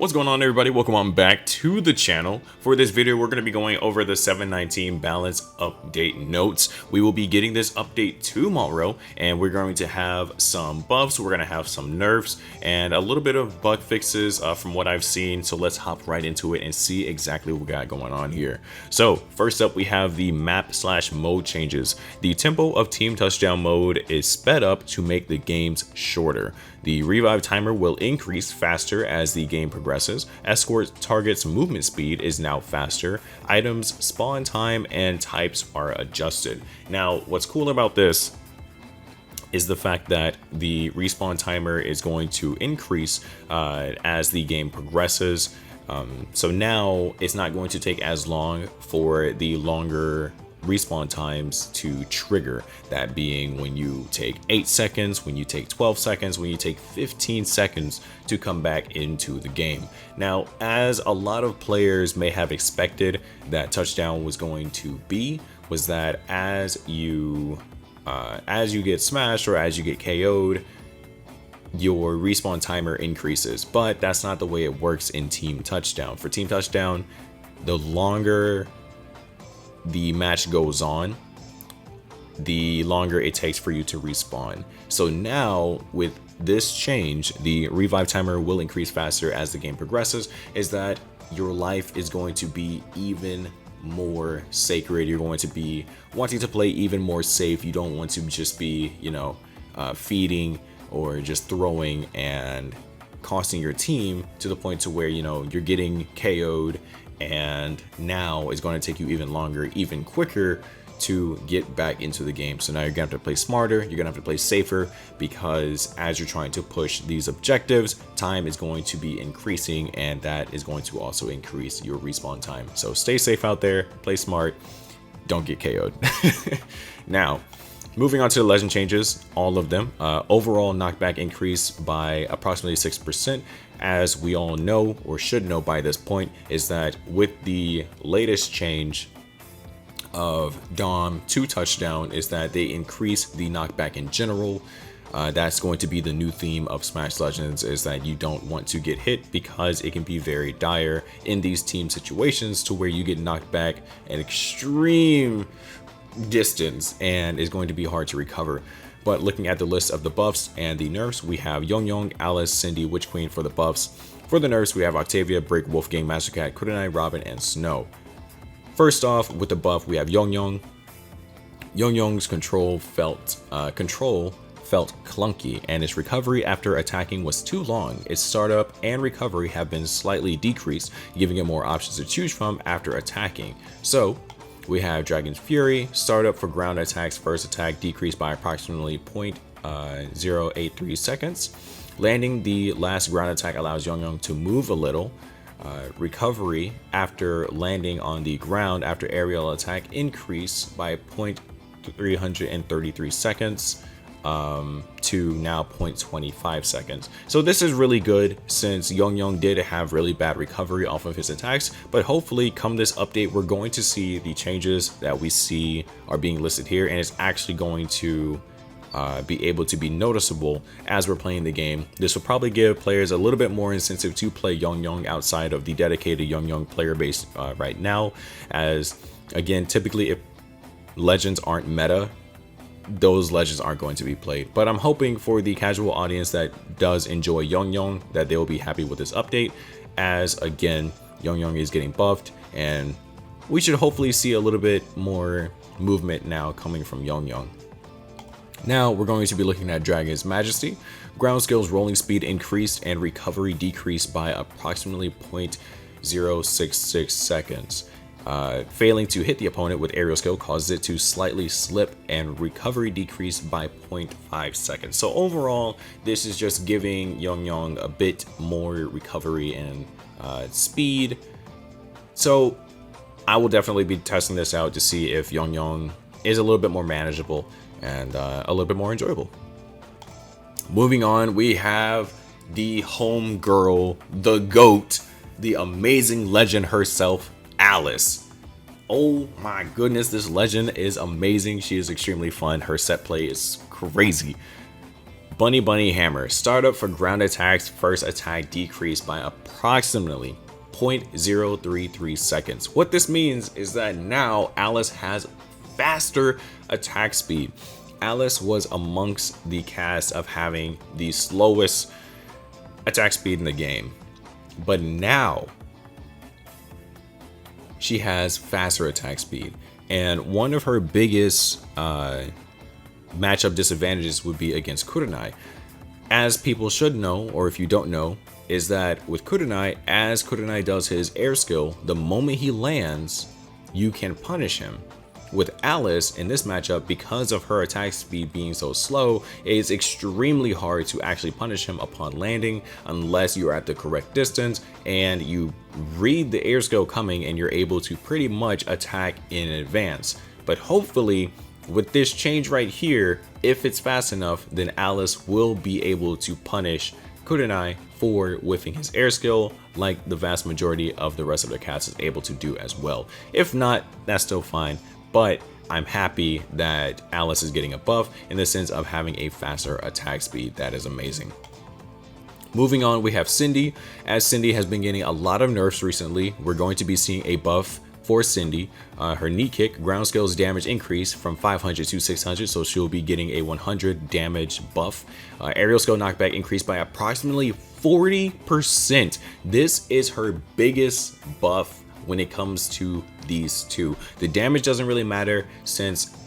What's going on, everybody? Welcome on back to the channel. For this video, we're going to be going over the 7.19 balance update notes. We will be getting this update tomorrow, and we're going to have some buffs, we're going to have some nerfs, and a little bit of bug fixes from what I've seen. So let's hop right into it and see exactly what we got going on here. So first up, we have the map/mode changes. The tempo of team touchdown mode is sped up to make the games shorter. The revive timer will increase faster as the game progresses. Escort target's movement speed is now faster. Items spawn time and types are adjusted. Now, what's cool about this is the fact that the respawn timer is going to increase as the game progresses. So now it's not going to take as long for the longer respawn times to trigger, that being when you take 8 seconds, when you take 12 seconds, when you take 15 seconds to come back into the game. Now, as a lot of players may have expected that touchdown was going to be, was that as you get smashed or as you get KO'd, your respawn timer increases, but that's not the way it works in team touchdown. For team touchdown, the longer the match goes on, the longer it takes for you to respawn. So now with this change, the revive timer will increase faster as the game progresses, is that your life is going to be even more sacred. You're going to be wanting to play even more safe. You don't want to just be, feeding or just throwing and costing your team to the point to where, you're getting KO'd, and now it's going to take you even longer, even quicker to get back into the game. So now you're gonna have to play smarter, you're gonna have to play safer, because as you're trying to push these objectives, time is going to be increasing, and that is going to also increase your respawn time. So stay safe out there, play smart, don't get KO'd. Now, moving on to the legend changes, all of them. Overall knockback increase by approximately 6%. As we all know, or should know by this point, is that with the latest change of Dom to touchdown, is that they increase the knockback in general. That's going to be the new theme of SmashLegends, is that you don't want to get hit, because it can be very dire in these team situations to where you get knocked back an extreme distance and is going to be hard to recover. But looking at the list of the buffs and the nerfs, we have Young, Alice, Cindy, Witch Queen for the buffs. For the nerfs, we have Octavia, Brick, Wolfgang, Mastercat, Kryptonite, Robin, and Snow. First off, with the buff, we have Young's control felt clunky, and its recovery after attacking was too long. Its startup and recovery have been slightly decreased, giving it more options to choose from after attacking. So we have Dragon's Fury. Startup for ground attacks, first attack decreased by approximately 0.083 seconds. Landing the last ground attack allows Young to move a little. Recovery after landing on the ground after aerial attack increase by 0.333 seconds to now 0.25 seconds. So this is really good, since Young did have really bad recovery off of his attacks, but hopefully come this update, we're going to see the changes that we see are being listed here, and it's actually going to be able to be noticeable as we're playing the game. This will probably give players a little bit more incentive to play Young outside of the dedicated Young player base right now, as again, typically if legends aren't meta, those legends aren't going to be played. But I'm hoping for the casual audience that does enjoy Young that they will be happy with this update, as again, Young is getting buffed, and we should hopefully see a little bit more movement now coming from Young. Now we're going to be looking at Dragon's Majesty. Ground skills rolling speed increased and recovery decreased by approximately 0.066 seconds. Failing to hit the opponent with aerial skill causes it to slightly slip, and recovery decreased by 0.5 seconds. So overall, this is just giving Young a bit more recovery and speed. So I will definitely be testing this out to see if Young is a little bit more manageable and a little bit more enjoyable. Moving on, we have the home girl, the GOAT, the amazing legend herself, Alice. Oh my goodness, this legend is amazing. She is extremely fun. Her set play is crazy. Bunny Bunny Hammer. Startup for ground attacks. First attack decreased by approximately 0.033 seconds. What this means is that now Alice has faster attack speed. Alice was amongst the cast of having the slowest attack speed in the game, but now she has faster attack speed, and one of her biggest matchup disadvantages would be against Kurenai. As people should know, or if you don't know, is that with Kurenai, as Kurenai does his air skill, the moment he lands, you can punish him. With Alice in this matchup, because of her attack speed being so slow, it is extremely hard to actually punish him upon landing unless you're at the correct distance and you read the air skill coming and you're able to pretty much attack in advance. But hopefully with this change right here, if it's fast enough, then Alice will be able to punish Kurenai for whiffing his air skill like the vast majority of the rest of the cast is able to do as well. If not, that's still fine. But I'm happy that Alice is getting a buff in the sense of having a faster attack speed. That is amazing. Moving on, we have Cindy. As Cindy has been getting a lot of nerfs recently, we're going to be seeing a buff for Cindy. Her knee kick, ground skills damage increase from 500 to 600, so she'll be getting a 100 damage buff. Aerial skill knockback increased by approximately 40%. This is her biggest buff when it comes to these two. The damage doesn't really matter since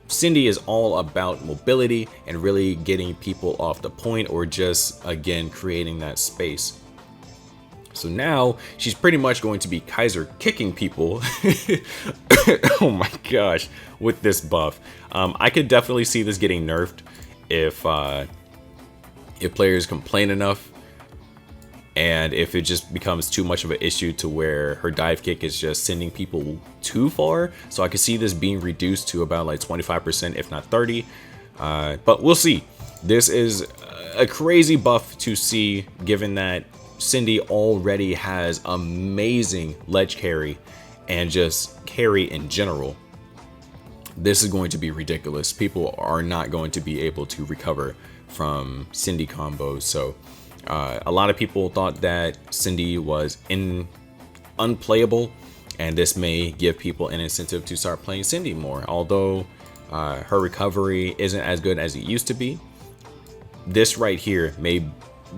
Cindy is all about mobility and really getting people off the point, or just again creating that space. So now she's pretty much going to be Kaiser kicking people. Oh my gosh, with this buff. I could definitely see this getting nerfed if players complain enough, and if it just becomes too much of an issue to where her dive kick is just sending people too far. So I could see this being reduced to about like 25%, if not 30. But we'll see. This is a crazy buff to see, given that Cindy already has amazing ledge carry and just carry in general. This is going to be ridiculous. People are not going to be able to recover from Cindy combos. So a lot of people thought that Cindy was unplayable, and this may give people an incentive to start playing Cindy more. Although her recovery isn't as good as it used to be, this right here may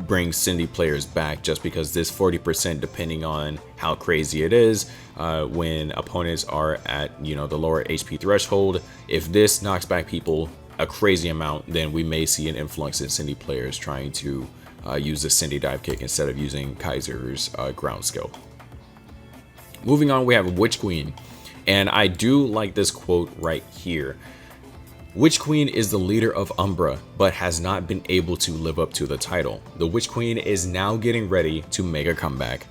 bring Cindy players back, just because this 40%, depending on how crazy it is, when opponents are at, you know, the lower HP threshold, if this knocks back people a crazy amount, then we may see an influx in Cindy players trying to use the Cindy dive kick instead of using Kaiser's ground skill. Moving on, we have Witch Queen, and I do like this quote right here. Witch Queen is the leader of Umbra, but has not been able to live up to the title. The Witch Queen is now getting ready to make a comeback.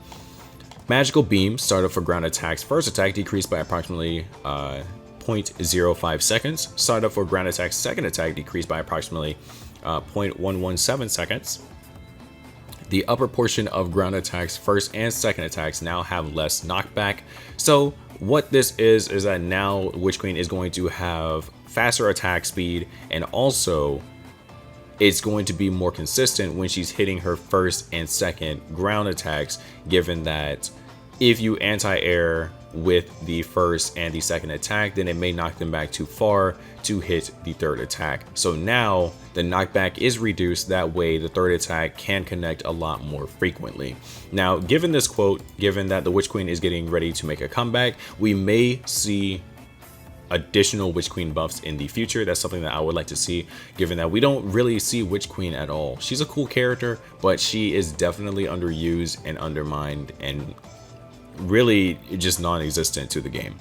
Magical Beam, startup for ground attacks. First attack decreased by approximately 0.05 seconds. Startup for ground attacks. Second attack decreased by approximately 0.117 seconds. The upper portion of ground attacks, first and second attacks, now have less knockback. So what this is that now Witch Queen is going to have faster attack speed, and also it's going to be more consistent when she's hitting her first and second ground attacks, given that if you anti-air with the first and the second attack, then it may knock them back too far to hit the third attack. So now the knockback is reduced, that way the third attack can connect a lot more frequently. Now, given this quote, given that the Witch Queen is getting ready to make a comeback, we may see additional Witch Queen buffs in the future. That's something that I would like to see, given that we don't really see Witch Queen at all. She's a cool character, but she is definitely underused and undermined and really just non-existent to the game.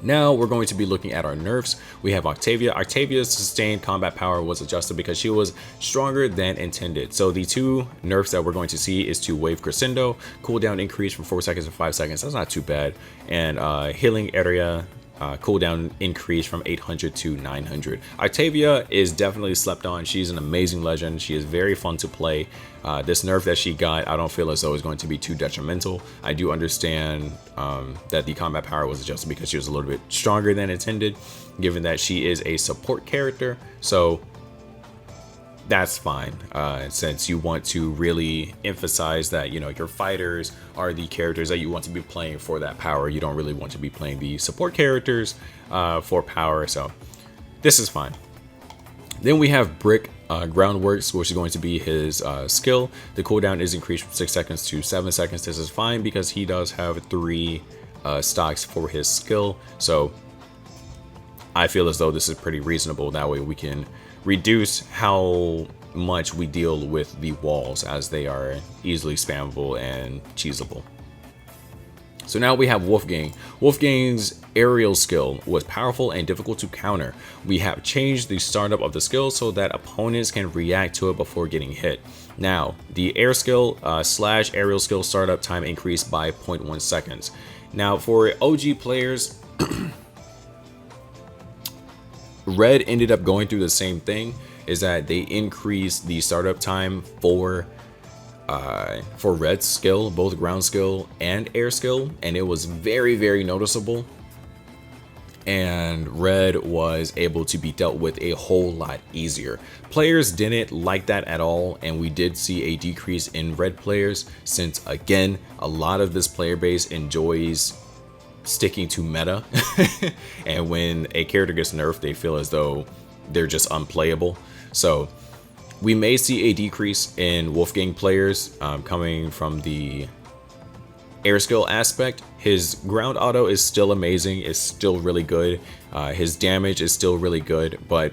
Now we're going to be looking at our nerfs. We have Octavia. Octavia's sustained combat power was adjusted because she was stronger than intended. So the two nerfs that we're going to see is to Wave Crescendo, cooldown increase from 4 seconds to 5 seconds. That's not too bad. And healing area cooldown increase from 800 to 900. Octavia is definitely slept on. She's an amazing legend. She is very fun to play. This nerf that she got, I don't feel as though it's going to be too detrimental. I do understand that the combat power was adjusted because she was a little bit stronger than intended, given that she is a support character. So that's fine, since you want to really emphasize that, you know, your fighters are the characters that you want to be playing for that power. You don't really want to be playing the support characters for power, so this is fine. Then we have Brick Groundworks, which is going to be his skill. The cooldown is increased from 6 seconds to 7 seconds. This is fine because he does have 3 stocks for his skill, so I feel as though this is pretty reasonable. That way we can reduce how much we deal with the walls, as they are easily spammable and cheesable. So now we have Wolfgang. Wolfgang's aerial skill was powerful and difficult to counter. We have changed the startup of the skill so that opponents can react to it before getting hit. Now, the air skill slash aerial skill startup time increased by 0.1 seconds. Now, for OG players, Red ended up going through the same thing, is that they increased the startup time for Red's skill, both ground skill and air skill, and it was very, very noticeable. And Red was able to be dealt with a whole lot easier. Players didn't like that at all, and we did see a decrease in Red players, since again, a lot of this player base enjoys sticking to meta. And when a character gets nerfed, they feel as though they're just unplayable. So we may see a decrease in Wolfgang players coming from the air skill aspect. His ground auto is still amazing, is still really good. His damage is still really good, but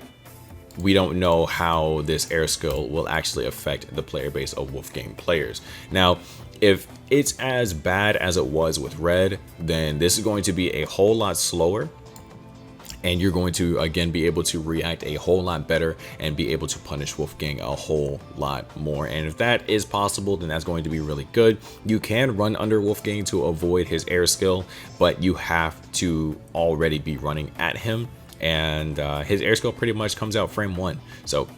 we don't know how this air skill will actually affect the player base of Wolfgang players. Now, if it's as bad as it was with Red, then this is going to be a whole lot slower, and you're going to again be able to react a whole lot better and be able to punish Wolfgang a whole lot more. And if that is possible, then that's going to be really good. You can run under Wolfgang to avoid his air skill, but you have to already be running at him, and his air skill pretty much comes out frame 1. So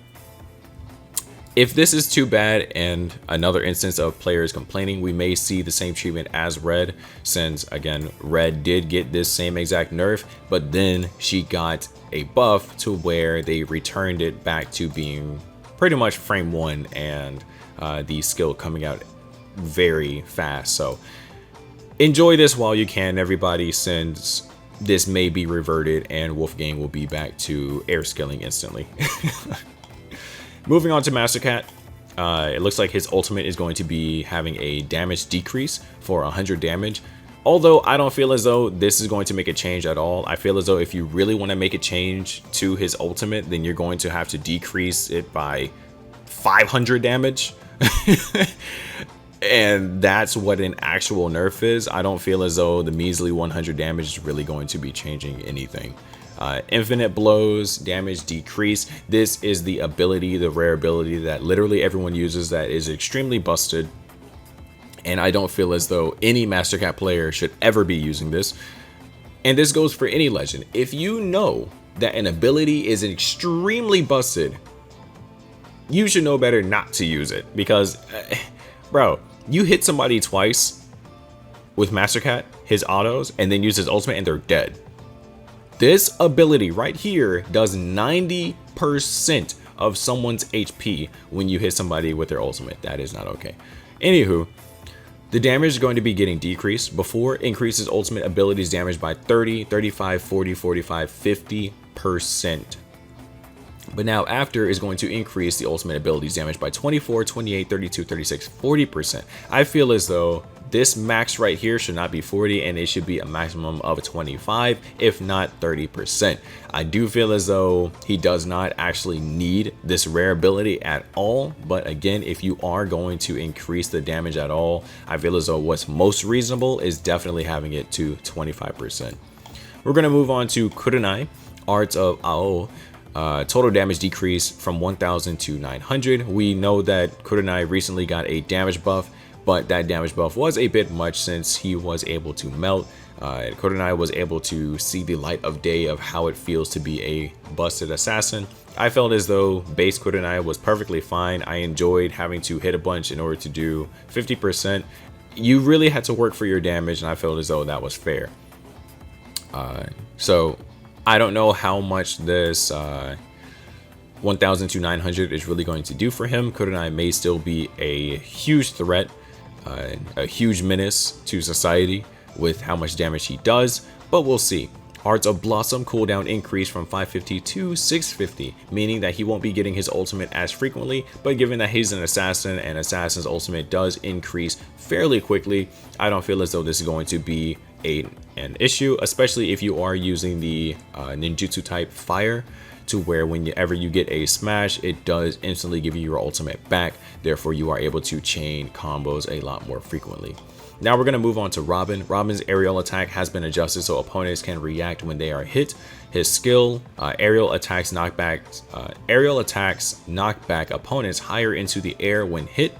if this is too bad and another instance of players complaining, we may see the same treatment as Red, since again, Red did get this same exact nerf, but then she got a buff to where they returned it back to being pretty much frame 1 and the skill coming out very fast. So enjoy this while you can, everybody, since this may be reverted and Wolfgang will be back to air skilling instantly. Moving on to Mastercat, it looks like his ultimate is going to be having a damage decrease for 100 damage. Although I don't feel as though this is going to make a change at all. I feel as though if you really want to make a change to his ultimate, then you're going to have to decrease it by 500 damage. And that's what an actual nerf is. I don't feel as though the measly 100 damage is really going to be changing anything. Infinite blows, damage decrease. This is the ability, the rare ability that literally everyone uses, that is extremely busted. And I don't feel as though any Mastercat player should ever be using this. And this goes for any legend. If you know that an ability is extremely busted, you should know better not to use it. Because, bro, you hit somebody twice with Mastercat, his autos, and then use his ultimate and they're dead. This ability right here does 90% of someone's HP when you hit somebody with their ultimate. That is not okay. Anywho, the damage is going to be getting decreased. Before, increases ultimate abilities damage by 30, 35, 40, 45, 50%. But now after is going to increase the ultimate abilities damage by 24, 28, 32, 36, 40%. I feel as though this max right here should not be 40, and it should be a maximum of 25, if not 30%. I do feel as though he does not actually need this rare ability at all. But again, if you are going to increase the damage at all, I feel as though what's most reasonable is definitely having it to 25%. We're going to move on to Kurenai, Arts of Ao. Total damage decrease from 1000 to 900. We know that Kurenai recently got a damage buff, but that damage buff was a bit much since he was able to melt. Kurenai was able to see the light of day of how it feels to be a busted assassin. I felt as though base Kurenai was perfectly fine. I enjoyed having to hit a bunch in order to do 50%. You really had to work for your damage, and I felt as though that was fair. So I don't know how much this 1000 to 900 is really going to do for him. Kurenai may still be a huge threat, a huge menace to society with how much damage he does, but we'll see. Hearts of Blossom cooldown increased from 550 to 650, meaning that he won't be getting his ultimate as frequently, but given that he's an assassin and assassin's ultimate does increase fairly quickly, I don't feel as though this is going to be an issue, especially if you are using the ninjutsu type fire, to where whenever you get a smash, it does instantly give you your ultimate back. Therefore, you are able to chain combos a lot more frequently. Now we're going to move on to Robin. Robin's aerial attack has been adjusted so opponents can react when they are hit. His skill, aerial attacks knock back opponents higher into the air when hit.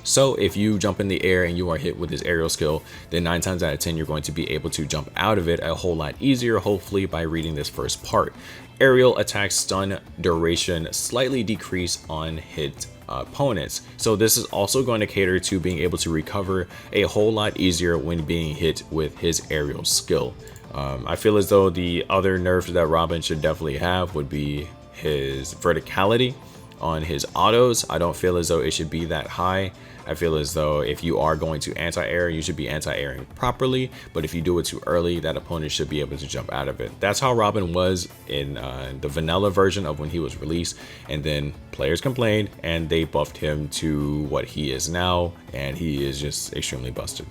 So if you jump in the air and you are hit with his aerial skill, then 9 times out of 10 you're going to be able to jump out of it a whole lot easier, hopefully by reading this first part. Aerial attack stun duration slightly decrease on hit opponents, so this is also going to cater to being able to recover a whole lot easier when being hit with his aerial skill. I feel as though the other nerf that Robin should definitely have would be his verticality on his autos. I don't feel as though it should be that high. I feel as though if you are going to anti-air, you should be anti-airing properly, but if you do it too early, that opponent should be able to jump out of it. That's how Robin was in the vanilla version of when he was released, and then players complained and they buffed him to what he is now, and he is just extremely busted.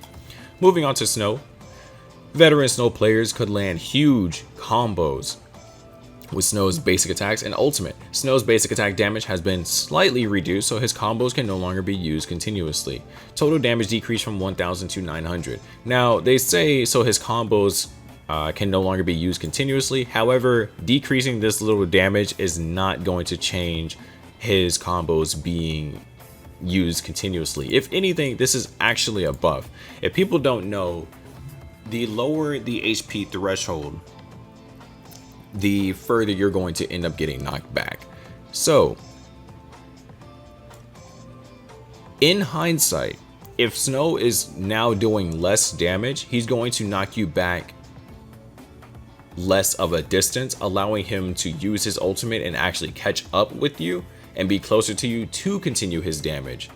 Moving on to Snow. Veteran Snow players could land huge combos with Snow's basic attacks and ultimate. Snow's basic attack damage has been slightly reduced, so his combos can no longer be used continuously. Total damage decreased from 1000 to 900. Now, they say so his combos can no longer be used continuously. However, decreasing this little damage is not going to change his combos being used continuously. If anything, this is actually a buff. If people don't know, the lower the HP threshold, the further you're going to end up getting knocked back. So, in hindsight, if Snow is now doing less damage, he's going to knock you back less of a distance, allowing him to use his ultimate and actually catch up with you and be closer to you to continue his damage.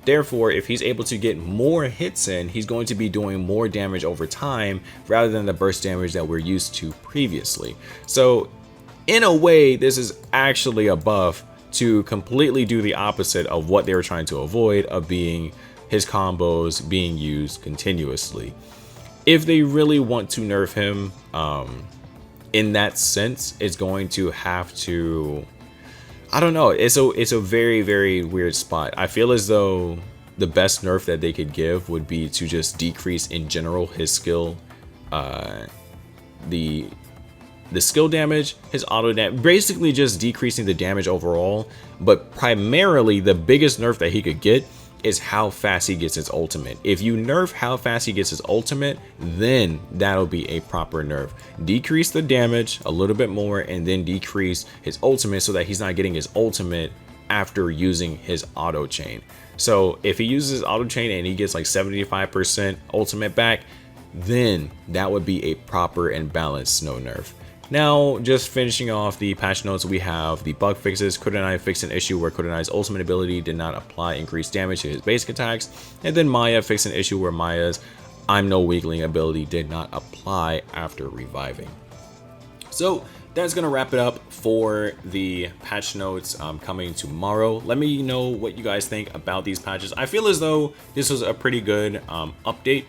Therefore, if he's able to get more hits in, he's going to be doing more damage over time rather than the burst damage that we're used to previously. So in a way, this is actually a buff to completely do the opposite of what they were trying to avoid, of being his combos being used continuously. If they really want to nerf him in that sense, it's going to have to, I don't know, it's a very, very weird spot. I feel as though the best nerf that they could give would be to just decrease in general his skill, the skill damage, his auto damage, basically just decreasing the damage overall. But primarily the biggest nerf that he could get is how fast he gets his ultimate. If you nerf how fast he gets his ultimate, then that'll be a proper nerf. Decrease the damage a little bit more and then decrease his ultimate so that he's not getting his ultimate after using his auto chain. So if he uses his auto chain and he gets like 75% ultimate back, then that would be a proper and balanced Snow nerf. Now, just finishing off the patch notes, we have the bug fixes. Kurenai fixed an issue where Kurenai's ultimate ability did not apply increased damage to his basic attacks. And then Maya fixed an issue where Maya's I'm no weakling ability did not apply after reviving. So that's going to wrap it up for the patch notes coming tomorrow. Let me know what you guys think about these patches. I feel as though this was a pretty good update.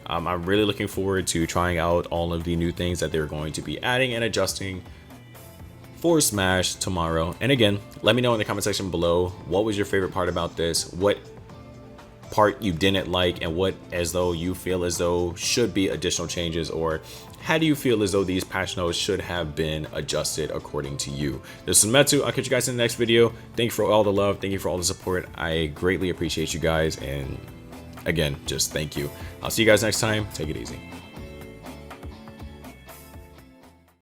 I'm really looking forward to trying out all of the new things that they're going to be adding and adjusting for Smash tomorrow. And again, let me know in the comment section below, what was your favorite part about this? What part you didn't like, and what as though you feel as though should be additional changes, or how do you feel as though these patch notes should have been adjusted according to you? This is Metsu. I'll catch you guys in the next video. Thank you for all the love. Thank you for all the support. I greatly appreciate you guys. And again, just thank you. I'll see you guys next time. Take it easy.